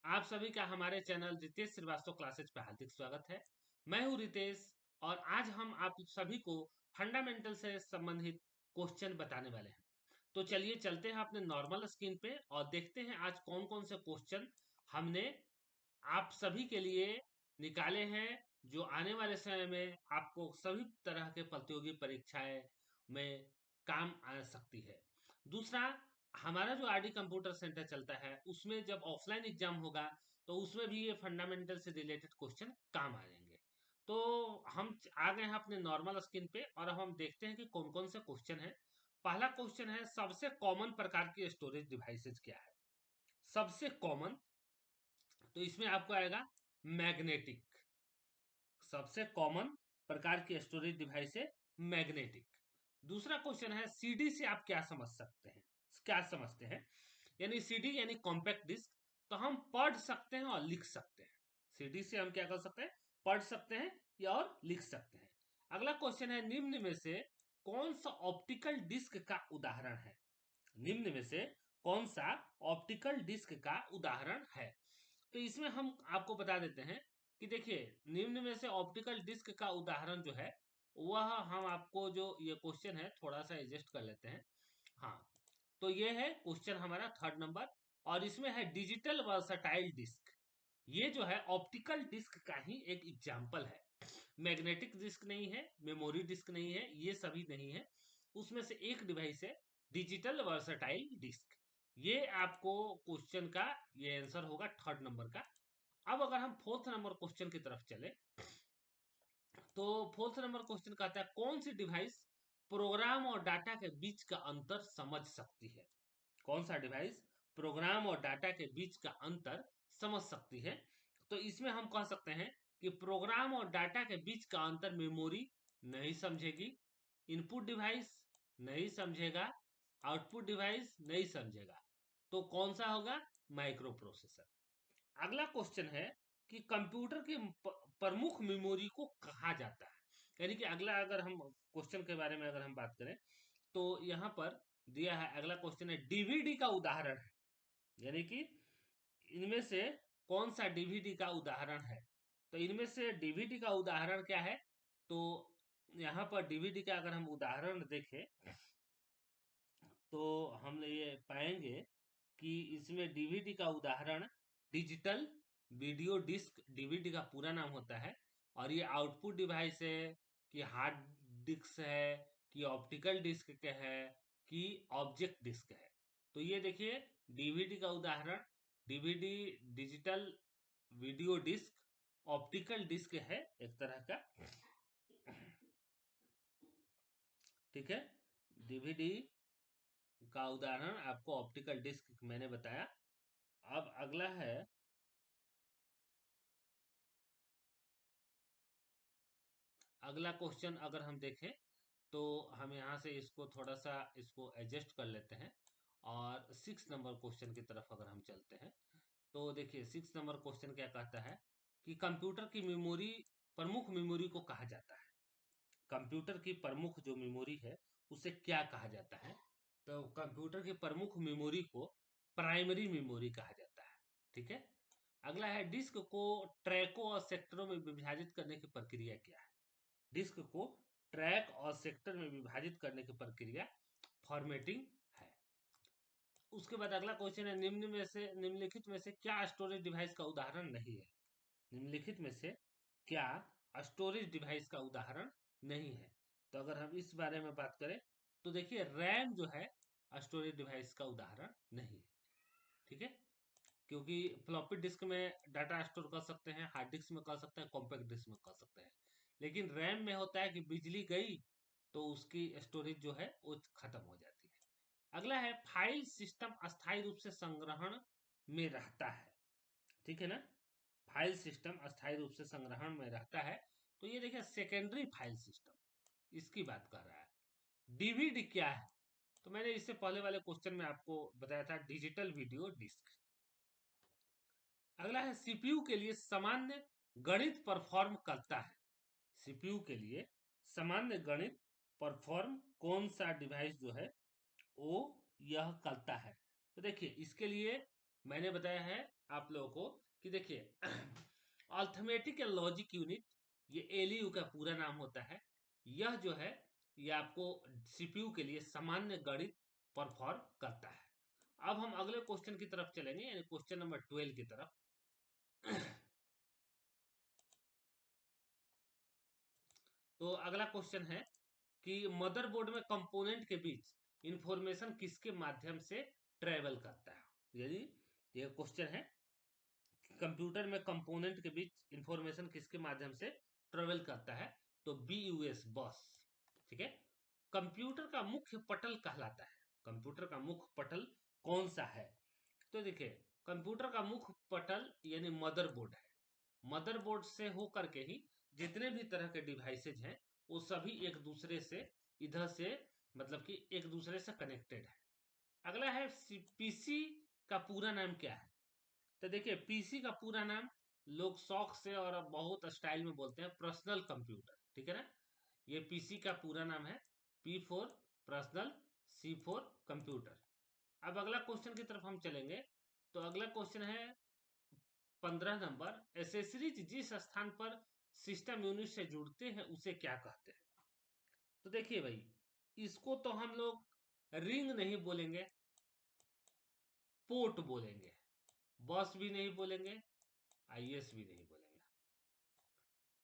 आप सभी का हमारे चैनल रितेश श्रीवास्तव क्लासेज पे हार्दिक स्वागत है। मैं हूं रितेश और आज हम आप सभी को फंडामेंटल से संबंधित क्वेश्चन बताने वाले हैं। तो चलिए चलते हैं अपने नॉर्मल स्क्रीन पे और देखते हैं आज कौन कौन से क्वेश्चन हमने आप सभी के लिए निकाले हैं, जो आने वाले समय में आपको सभी तरह के प्रतियोगी परीक्षाएं में काम आ सकती है। दूसरा, हमारा जो आरडी कंप्यूटर सेंटर चलता है उसमें जब ऑफलाइन एग्जाम होगा तो उसमें भी ये फंडामेंटल से रिलेटेड क्वेश्चन काम आ जाएंगे। तो हम आ गए हैं अपने नॉर्मल स्क्रीन पे और अब हम देखते हैं कि कौन कौन से क्वेश्चन है। पहला क्वेश्चन है, सबसे कॉमन प्रकार की स्टोरेज डिवाइसेज क्या है? सबसे कॉमन, तो इसमें आपको आएगा मैग्नेटिक। सबसे कॉमन प्रकार की स्टोरेज डिवाइस है मैग्नेटिक। दूसरा क्वेश्चन है, सीडी से आप क्या समझ सकते हैं, क्या समझते हैं? यानी सीडी यानी कॉम्पैक्ट डिस्क, तो हम पढ़ सकते हैं और लिख सकते हैं। सीडी से हम क्या कर सकते हैं? पढ़ सकते हैं या और लिख सकते हैं। अगला क्वेश्चन है, निम्न में से कौन सा ऑप्टिकल डिस्क का उदाहरण है? निम्न में से कौन सा ऑप्टिकल डिस्क का उदाहरण है? तो इसमें हम आपको बता देते हैं कि देखिए, निम्न में से ऑप्टिकल डिस्क का उदाहरण जो है वह हम आपको, जो ये क्वेश्चन है थोड़ा सा एडजस्ट कर लेते हैं। हाँ, तो ये है क्वेश्चन हमारा थर्ड नंबर और इसमें है डिजिटल वर्सटाइल डिस्क। ये जो है ऑप्टिकल डिस्क का ही एक एग्जाम्पल है। मैग्नेटिक डिस्क नहीं है, मेमोरी डिस्क नहीं है, ये सभी नहीं है। उसमें से एक डिवाइस है डिजिटल वर्सटाइल डिस्क। ये आपको क्वेश्चन का ये आंसर होगा थर्ड नंबर का। अब अगर हम फोर्थ नंबर क्वेश्चन की तरफ चले तो फोर्थ नंबर क्वेश्चन कहता है, कौन सी डिवाइस प्रोग्राम और डाटा के बीच का अंतर समझ सकती है? कौन सा डिवाइस प्रोग्राम और डाटा के बीच का अंतर समझ सकती है? तो इसमें हम कह सकते हैं कि प्रोग्राम और डाटा के बीच का अंतर मेमोरी नहीं समझेगी, इनपुट डिवाइस नहीं समझेगा, आउटपुट डिवाइस नहीं समझेगा। तो कौन सा होगा? Micro processor. अगला क्वेश्चन है कि कंप्यूटर की प्रमुख मेमोरी को कहा जाता है? यानी कि अगला, अगर हम क्वेश्चन के बारे में अगर हम बात करें तो यहाँ पर दिया है, अगला क्वेश्चन है डीवीडी का उदाहरण है। यानी कि इनमें से कौन सा डीवीडी का उदाहरण है? तो इनमें से डीवीडी का उदाहरण क्या है? तो यहाँ पर डीवीडी का अगर हम उदाहरण देखें तो हम ये पाएंगे कि इसमें डीवीडी का उदाहरण डिजिटल वीडियो डिस्क, डीवीडी का पूरा नाम होता है। और ये आउटपुट डिवाइस है कि हार्ड डिस्क है कि ऑप्टिकल डिस्क के है कि ऑब्जेक्ट डिस्क है? तो ये देखिए, डीवीडी का उदाहरण DVD digital video disc optical disc है एक तरह का। ठीक है, डीवीडी का उदाहरण आपको ऑप्टिकल डिस्क मैंने बताया। अब अगला है, अगला क्वेश्चन अगर हम देखें तो हम यहाँ से इसको थोड़ा सा इसको एडजस्ट कर लेते हैं और सिक्स नंबर क्वेश्चन की तरफ अगर हम चलते हैं तो देखिए, सिक्स नंबर क्वेश्चन क्या कहता है कि कंप्यूटर की मेमोरी, प्रमुख मेमोरी को कहा जाता है। कंप्यूटर की प्रमुख जो मेमोरी है उसे क्या कहा जाता है? तो कंप्यूटर की प्रमुख मेमोरी को प्राइमरी मेमोरी कहा जाता है। ठीक है। अगला है, डिस्क को ट्रैकों और सेक्टरों में विभाजित करने की प्रक्रिया क्या है? डिस्क को ट्रैक और सेक्टर में विभाजित करने की प्रक्रिया फॉर्मेटिंग है। उसके बाद अगला क्वेश्चन है, निम्नलिखित में से क्या स्टोरेज डिवाइस का उदाहरण नहीं है? निम्नलिखित में से क्या स्टोरेज डिवाइस का उदाहरण नहीं है? तो अगर हम इस बारे में बात करें तो देखिए, रैम जो है स्टोरेज डिवाइस का उदाहरण नहीं है। ठीक है, क्योंकि फ्लॉपी डिस्क में डाटा स्टोर कर सकते हैं, हार्ड डिस्क में कर सकते हैं, कॉम्पैक्ट डिस्क में कर सकते हैं। लेकिन रैम में होता है कि बिजली गई तो उसकी स्टोरेज जो है वो खत्म हो जाती है। अगला है, फाइल सिस्टम अस्थायी रूप से संग्रहण में रहता है। ठीक है ना, फाइल सिस्टम अस्थायी रूप से संग्रहण में रहता है। तो ये देखिए, सेकेंडरी फाइल सिस्टम इसकी बात कर रहा है। डीवीडी क्या है? तो मैंने इससे पहले वाले क्वेश्चन में आपको बताया था, डिजिटल वीडियो डिस्क। अगला है, सीपीयू के लिए सामान्य गणित परफॉर्म करता है। सीपीयू के लिए सामान्य गणित परफॉर्म कौन सा डिवाइस जो है वो यह करता है? तो देखिए, इसके लिए मैंने बताया है आप लोगों को कि देखिए अर्थमेटिक एंड लॉजिक यूनिट, ये एलयू का पूरा नाम होता है। यह जो है ये आपको सीपीयू के लिए सामान्य गणित परफॉर्म करता है। अब हम अगले क्वेश्चन की तरफ चलेंगे, यानी क्वेश्चन नंबर 12 की तरफ। तो अगला क्वेश्चन है कि मदरबोर्ड में कंपोनेंट के बीच इंफॉर्मेशन किसके माध्यम से ट्रेवल करता है। यदि ये क्वेश्चन है कंप्यूटर में कंपोनेंट के बीच इंफॉर्मेशन किसके माध्यम से ट्रेवल करता है, तो बीयूएस बस। ठीक है। कंप्यूटर का मुख्य पटल कहलाता है। कंप्यूटर का मुख्य पटल कौन सा है? तो देखिए कंप्यूटर का मुख्य पटल यानी मदरबोर्ड है। मदरबोर्ड से होकर के ही जितने भी तरह के डिवाइसेज हैं वो सभी एक दूसरे से इधर से मतलब कि एक दूसरे से कनेक्टेड है। अगला है पीसी का पूरा नाम क्या है? तो देखिए पीसी का पूरा नाम लोग शौक से और बहुत स्टाइल में बोलते हैं पर्सनल कंप्यूटर। ठीक है ना, ये पीसी का पूरा नाम है। पी फोर पर्सनल, सी फोर कंप्यूटर। अब अगला क्वेश्चन की तरफ हम चलेंगे। तो अगला क्वेश्चन है 15 नंबर, एसेसरीज जिस स्थान पर सिस्टम यूनिट से जुड़ते हैं उसे क्या कहते हैं? तो देखिए भाई इसको तो हम लोग रिंग नहीं बोलेंगे, पोर्ट बोलेंगे। बस भी नहीं बोलेंगे, आईएस भी नहीं बोलेंगे।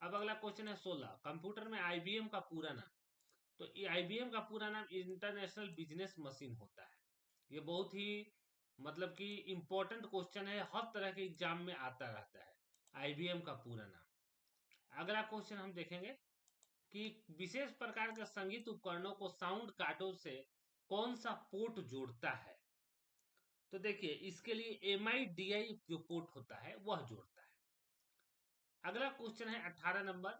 अब अगला क्वेश्चन है 16, कंप्यूटर में आईबीएम का पूरा नाम। तो आईबीएम का पूरा नाम इंटरनेशनल बिजनेस मशीन होता है। ये बहुत ही मतलब कि इंपॉर्टेंट क्वेश्चन है, हर तरह के एग्जाम में आता रहता है आईबीएम का पूरा नाम। अगला क्वेश्चन हम देखेंगे कि विशेष प्रकार के संगीत उपकरणों को साउंड कार्डों से कौन सा पोर्ट जोड़ता है? तो देखिए इसके लिए एम आई डी आई जो पोर्ट होता है वह जोड़ता है। अगला क्वेश्चन है 18 नंबर,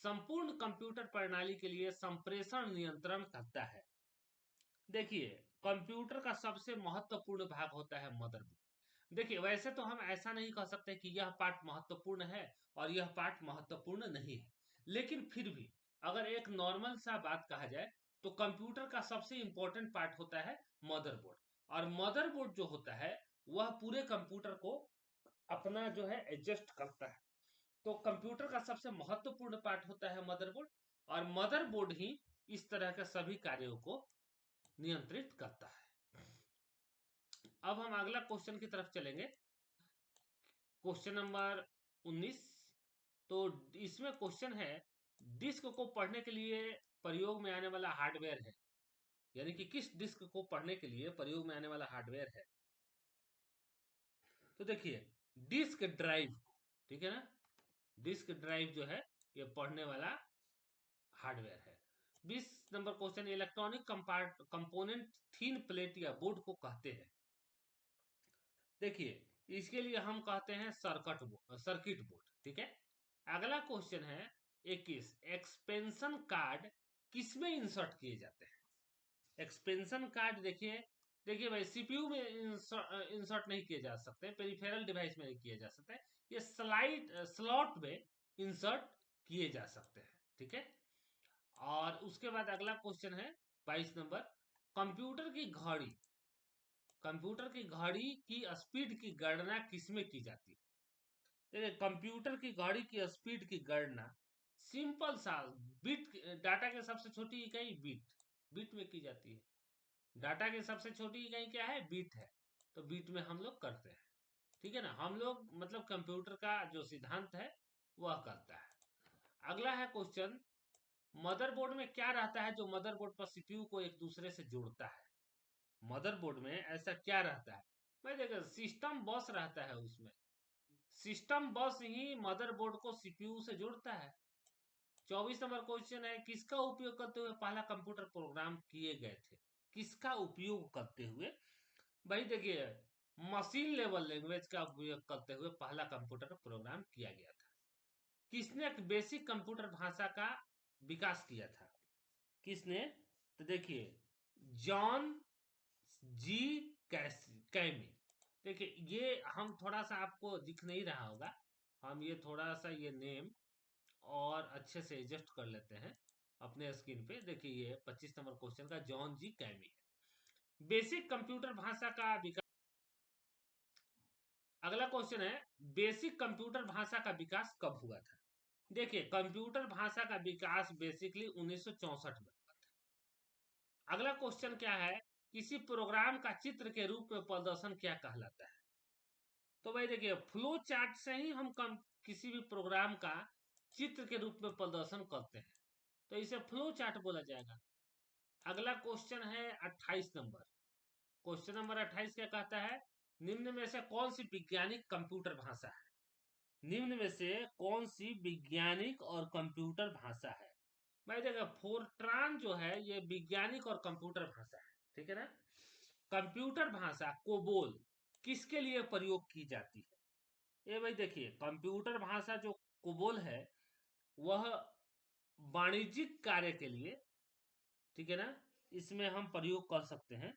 संपूर्ण कंप्यूटर प्रणाली के लिए संप्रेषण नियंत्रण करता है। देखिए कंप्यूटर का सबसे महत्वपूर्ण भाग होता है मदरबोर्ड। देखिए वैसे तो हम ऐसा नहीं कह सकते कि यह पार्ट महत्वपूर्ण है और यह पार्ट महत्वपूर्ण नहीं है, लेकिन फिर भी अगर एक नॉर्मल सा बात कहा जाए तो कंप्यूटर का सबसे इंपॉर्टेंट पार्ट होता है मदरबोर्ड। और मदरबोर्ड जो होता है वह पूरे कंप्यूटर को अपना जो है एडजस्ट करता है। तो कंप्यूटर का सबसे महत्वपूर्ण पार्ट होता है मदरबोर्ड, और मदरबोर्ड ही इस तरह के सभी कार्यों को नियंत्रित करता है। अब हम अगला क्वेश्चन की तरफ चलेंगे, क्वेश्चन नंबर 19। तो इसमें क्वेश्चन है डिस्क को पढ़ने के लिए प्रयोग में आने वाला हार्डवेयर है, यानी कि किस डिस्क को पढ़ने के लिए प्रयोग में आने वाला हार्डवेयर है? तो देखिए डिस्क ड्राइव, ठीक है ना, डिस्क ड्राइव जो है ये पढ़ने वाला हार्डवेयर है। 20 नंबर क्वेश्चन, इलेक्ट्रॉनिक कंपोनेंट थीन प्लेट या बोर्ड को कहते हैं? देखिए इसके लिए हम कहते हैं सर्किट बोर्ड। ठीक है। अगला क्वेश्चन है 21, एक्सपेंशन कार्ड किसमें इंसर्ट किए जाते हैं? एक्सपेंशन कार्ड देखिए, देखिए भाई सीपीयू में इंसर्ट नहीं किए जा सकते, पेरिफेरल डिवाइस में नहीं किए जा सकते, ये स्लॉट में इंसर्ट किए जा सकते हैं। ठीक है। और उसके बाद अगला क्वेश्चन है 22 नंबर, कंप्यूटर की घड़ी कंप्यूटर की घड़ी की स्पीड की गणना किसमें की जाती है? देखिए कंप्यूटर की घड़ी की स्पीड की गणना सिंपल सा बिट, डाटा की सबसे छोटी इकाई बिट, बिट में की जाती है। डाटा की सबसे छोटी इकाई क्या है? बिट है। तो बिट में हम लोग करते हैं। ठीक है ना, हम लोग मतलब कंप्यूटर का जो सिद्धांत है वह करता है। अगला है क्वेश्चन, मदरबोर्ड में क्या रहता है जो मदरबोर्ड पर सीपीयू को एक दूसरे से जोड़ता है? मदरबोर्ड में ऐसा क्या रहता है भाई? देखो सिस्टम बस रहता है, उसमें सिस्टम बस ही मदरबोर्ड को सीपीयू से जोड़ता है। 24 नंबर क्वेश्चन है, किसका उपयोग करते हुए पहला कंप्यूटर प्रोग्राम किए गए थे? किसका उपयोग करते हुए? भाई देखिए मशीन लेवल लैंग्वेज का उपयोग करते हुए पहला कंप्यूटर प्रोग्राम किया गया था। किसने एक बेसिक कंप्यूटर भाषा का विकास किया था? किसने? तो देखिए जॉन जी कैमी। देखिए ये हम थोड़ा सा आपको दिख नहीं रहा होगा, हम ये थोड़ा सा ये नेम और अच्छे से एडजस्ट कर लेते हैं अपने स्क्रीन पे। देखिए ये 25 नंबर क्वेश्चन का जॉन जी कैमी है। बेसिक कंप्यूटर भाषा का विकास अगला क्वेश्चन है, बेसिक कंप्यूटर भाषा का विकास कब हुआ था? देखिए, कंप्यूटर भाषा का विकास बेसिकली 1964 में। अगला क्वेश्चन क्या है, किसी प्रोग्राम का चित्र के रूप में प्रदर्शन क्या कहलाता है? तो भाई देखिए, फ्लो चार्ट से ही हम किसी भी प्रोग्राम का चित्र के रूप में प्रदर्शन करते हैं, तो इसे फ्लो चार्ट बोला जाएगा। अगला क्वेश्चन है 28 नंबर। क्वेश्चन नंबर 28 क्या कहता है, निम्न में से कौन सी वैज्ञानिक कंप्यूटर भाषा है? निम्न में से कौन सी वैज्ञानिक और कंप्यूटर भाषा है? भाई देखिए, फोर्ट्रान जो है ये वैज्ञानिक और कंप्यूटर भाषा है, ठीक है ना। कंप्यूटर भाषा कोबोल किसके लिए प्रयोग की जाती है? ये भाई देखिए, कंप्यूटर भाषा जो कोबोल है वह वाणिज्यिक कार्य के लिए, ठीक है ना, इसमें हम प्रयोग कर सकते हैं,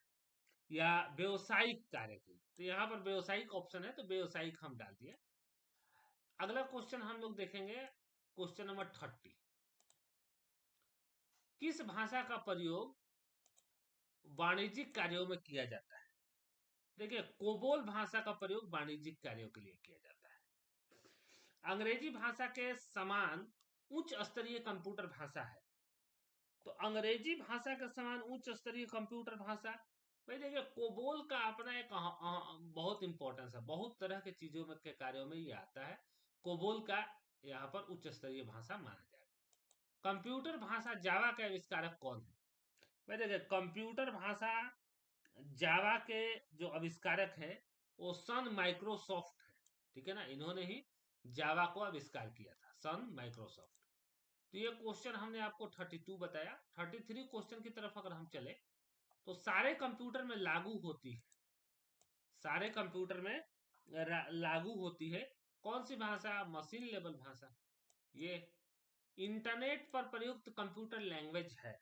या व्यवसायिक कार्य के लिए। तो यहाँ पर व्यवसायिक ऑप्शन है, तो व्यवसायिक हम डाल दिए। अगला क्वेश्चन हम लोग देखेंगे, क्वेश्चन नंबर 30। किस भाषा का प्रयोग वाणिज्यिक कार्यों में किया जाता है? देखिए, कोबोल भाषा का प्रयोग वाणिज्यिक कार्यों के लिए किया जाता है। अंग्रेजी भाषा के समान उच्च स्तरीय कंप्यूटर भाषा है, तो अंग्रेजी भाषा के समान उच्च स्तरीय कंप्यूटर भाषा, भाई देखिए, कोबोल का अपना एक बहुत इंपॉर्टेंस है, बहुत तरह के चीजों में के कार्यों में ये आता है। कोबोल का यहाँ पर उच्च स्तरीय भाषा माना जाएगा। कंप्यूटर भाषा जावा के आविष्कारक कौन है? भाई देखिए, कंप्यूटर भाषा जावा के जो आविष्कारक है वो सन माइक्रोसॉफ्ट है, ठीक है ना, इन्होंने ही जावा को आविष्कार किया था, सन माइक्रोसॉफ्ट। तो ये क्वेश्चन हमने आपको 32 बताया। 33 क्वेश्चन की तरफ अगर हम चले, तो सारे कंप्यूटर में लागू होती है, सारे कंप्यूटर में लागू होती है कौन सी भाषा? मशीन लेवल भाषा। ये इंटरनेट पर प्रयुक्त कंप्यूटर लैंग्वेज है।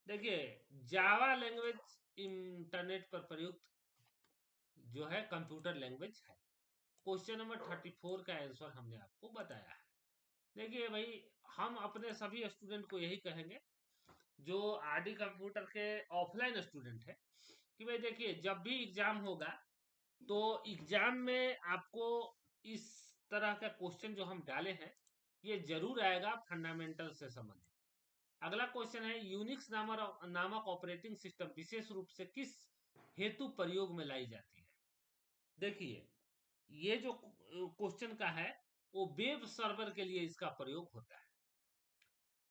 देखिए, जावा लैंग्वेज इंटरनेट पर प्रयुक्त जो है कंप्यूटर लैंग्वेज है। क्वेश्चन नंबर 34 का आंसर हमने आपको बताया है। देखिए भाई, हम अपने सभी स्टूडेंट को यही कहेंगे जो आरडी कंप्यूटर के ऑफलाइन स्टूडेंट है, कि भाई देखिए, जब भी एग्जाम होगा तो एग्जाम में आपको इस तरह का क्वेश्चन जो हम डाले हैं ये जरूर आएगा, फंडामेंटल से संबंधित। अगला क्वेश्चन है, यूनिक्स नामक ऑपरेटिंग सिस्टम विशेष रूप से किस हेतु प्रयोग में लाई जाती है? देखिए, ये जो क्वेश्चन का है वो वेब सर्वर के लिए इसका प्रयोग होता है।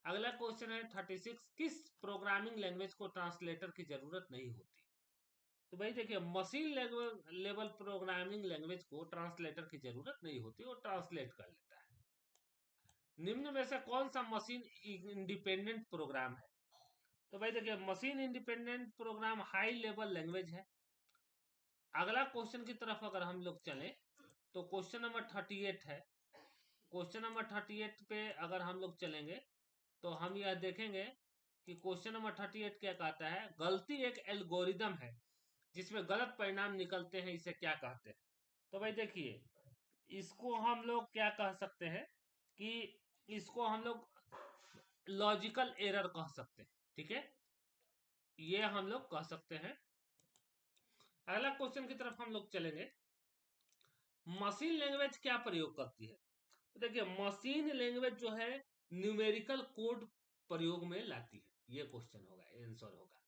अगला क्वेश्चन है 36, किस प्रोग्रामिंग लैंग्वेज को ट्रांसलेटर की जरूरत नहीं होती? तो भाई देखिए, मशीन लेवल प्रोग्रामिंग लैंग्वेज को ट्रांसलेटर की जरूरत नहीं होती, वो ट्रांसलेट कर लेता है। निम्न में से कौन सा मशीन इंडिपेंडेंट प्रोग्राम है? तो भाई देखिए, machine independent program high level language है। अगला क्वेश्चन की तरफ अगर हम लोग चलें, तो क्वेश्चन नंबर 38 है। क्वेश्चन नंबर 38 पे अगर हम लोग चलेंगे तो हम यह देखेंगे कि क्वेश्चन नंबर 38 क्या कहता है, गलती एक एल्गोरिदम है जिसमें गलत परिणाम निकलते हैं, इसे क्या कहते हैं? तो भाई देखिए, इसको हम लोग क्या कह सकते हैं कि इसको हम लोग लॉजिकल एरर कह सकते हैं, ठीक है, ये हम लोग कह सकते हैं। अगला क्वेश्चन की तरफ हम लोग चलेंगे, मशीन लैंग्वेज क्या प्रयोग करती है? तो देखिए, मशीन लैंग्वेज जो है न्यूमेरिकल कोड प्रयोग में लाती है, ये क्वेश्चन होगा, आंसर होगा।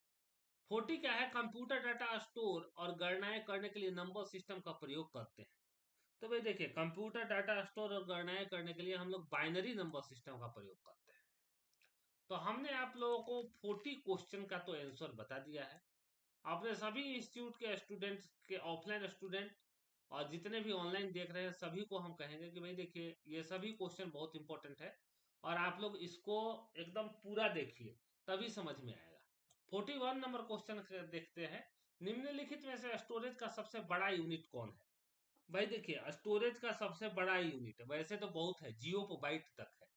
40 क्या है, कंप्यूटर डाटा स्टोर और गणनाएं करने के लिए नंबर सिस्टम का प्रयोग करते हैं। तो भाई देखिए, कंप्यूटर डाटा स्टोर और गणनाएं करने के लिए हम लोग बाइनरी नंबर सिस्टम का प्रयोग करते हैं। तो हमने आप लोगों को 40 क्वेश्चन का तो आंसर बता दिया है। आपने सभी इंस्टीट्यूट के स्टूडेंट्स के, ऑफलाइन स्टूडेंट और जितने भी ऑनलाइन देख रहे हैं, सभी को हम कहेंगे कि भाई देखिए, ये सभी क्वेश्चन बहुत इंपॉर्टेंट है और आप लोग इसको एकदम पूरा देखिए, तभी समझ में आएगा। 41 नंबर क्वेश्चन देखते हैं, निम्नलिखित में से स्टोरेज का सबसे बड़ा यूनिट कौन है? भाई देखिए, स्टोरेज का सबसे बड़ा यूनिट, वैसे तो बहुत है, जियो बाइट तक है,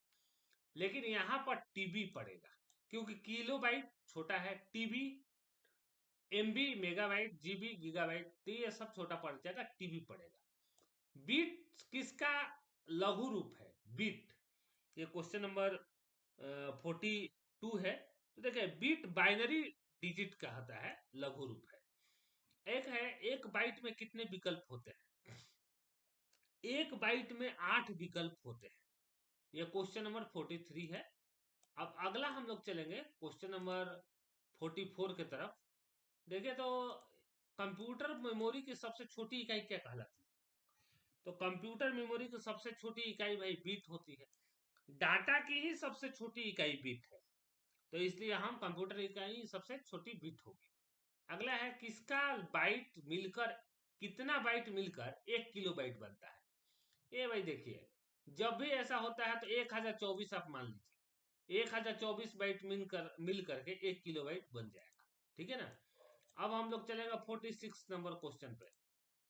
लेकिन यहाँ पर टीबी पड़ेगा, क्योंकि किलो बाइट छोटा है, TB MB megabyte, GB gigabyte, तो ये सब छोटा पड़ जाएगा, टीबी पड़ेगा। बीट किसका लघु रूप है? बीट, ये क्वेश्चन नंबर 42 है। तो देखिए, बीट बाइनरी डिजिट कहता है, लघु रूप है। एक है, एक बाइट में कितने विकल्प होते हैं? एक बाइट में 8 विकल्प होते हैं। यह क्वेश्चन नंबर 43 है। अब अगला हम लोग चलेंगे क्वेश्चन नंबर 44 की तरफ। देखिए तो कंप्यूटर मेमोरी की सबसे छोटी इकाई क्या कहलाती है? तो कंप्यूटर मेमोरी की सबसे छोटी इकाई भाई बिट होती है। डाटा की ही सबसे छोटी इकाई बिट है, तो इसलिए हम कंप्यूटर इकाई सबसे छोटी बिट होगी। अगला है किसका बाइट मिलकर कितना बाइट मिलकर 1 किलो बाइट बनता है? ये भाई देखिए, जब भी ऐसा होता है तो 1024 आप मान लीजिए, 1024 बाइट मिल करके 1 किलो बाइट बन जाएगा। ठीक है ना। अब हम लोग चलेंगे 46 नंबर क्वेश्चन पे।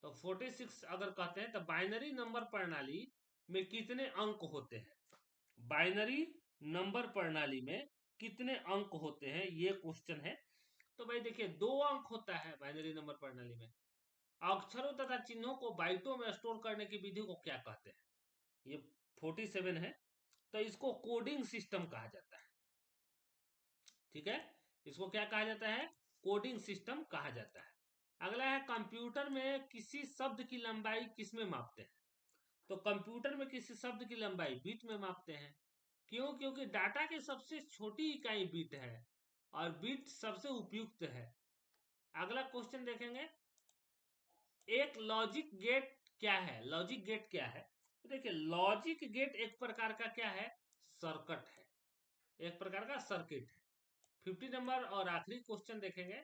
तो 46 अगर कहते हैं तो बाइनरी नंबर प्रणाली में कितने अंक होते हैं? बाइनरी नंबर प्रणाली में कितने अंक होते हैं, ये क्वेश्चन है। तो भाई देखिए 2 अंक होता है बाइनरी नंबर प्रणाली में। अक्षरों तथा चिन्हों को बाइटों में स्टोर करने की विधि को क्या कहते हैं? ये 47 है। तो इसको कोडिंग सिस्टम कहा जाता है। ठीक है, इसको क्या कहा जाता है? कोडिंग सिस्टम कहा जाता है। अगला है कंप्यूटर में किसी शब्द की लंबाई किस में मापते हैं? तो कंप्यूटर में किसी शब्द की लंबाई बिट में मापते हैं। क्यों? क्योंकि डाटा की सबसे छोटी इकाई बिट है और बिट सबसे उपयुक्त है। अगला क्वेश्चन देखेंगे, एक लॉजिक गेट क्या है? लॉजिक गेट क्या है? तो देखिए लॉजिक गेट एक प्रकार का क्या है? सर्किट है, एक प्रकार का सर्किट है। 50 नंबर और आखिरी क्वेश्चन देखेंगे,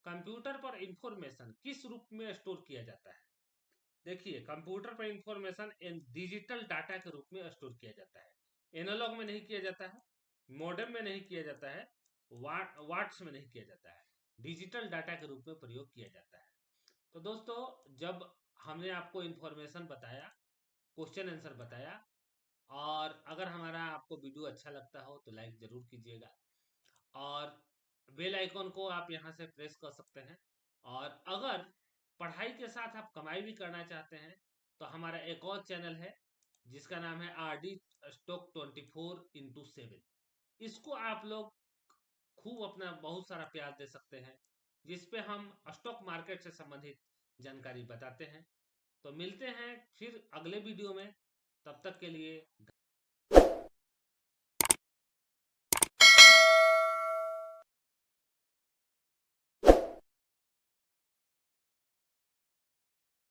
कंप्यूटर पर इंफॉर्मेशन किस रूप में स्टोर किया जाता है? देखिए कंप्यूटर पर इंफॉर्मेशन डिजिटल डाटा के रूप में स्टोर किया जाता है। एनालॉग में नहीं किया जाता है, मॉडेम में नहीं किया जाता है, वाट्स में नहीं किया जाता है, डिजिटल डाटा के रूप में प्रयोग किया जाता है। तो दोस्तों जब हमने आपको इंफॉर्मेशन बताया, क्वेश्चन आंसर बताया, और अगर हमारा आपको वीडियो अच्छा लगता हो तो लाइक जरूर कीजिएगा, और बेल आइकॉन को आप यहाँ से प्रेस कर सकते हैं। और अगर पढ़ाई के साथ आप कमाई भी करना चाहते हैं तो हमारा एक और चैनल है जिसका नाम है RD स्टॉक 24x7। इसको आप लोग खूब अपना बहुत सारा प्यार दे सकते हैं, जिसपे हम स्टॉक मार्केट से संबंधित जानकारी बताते हैं। तो मिलते हैं फिर अगले वीडियो में, तब तक के लिए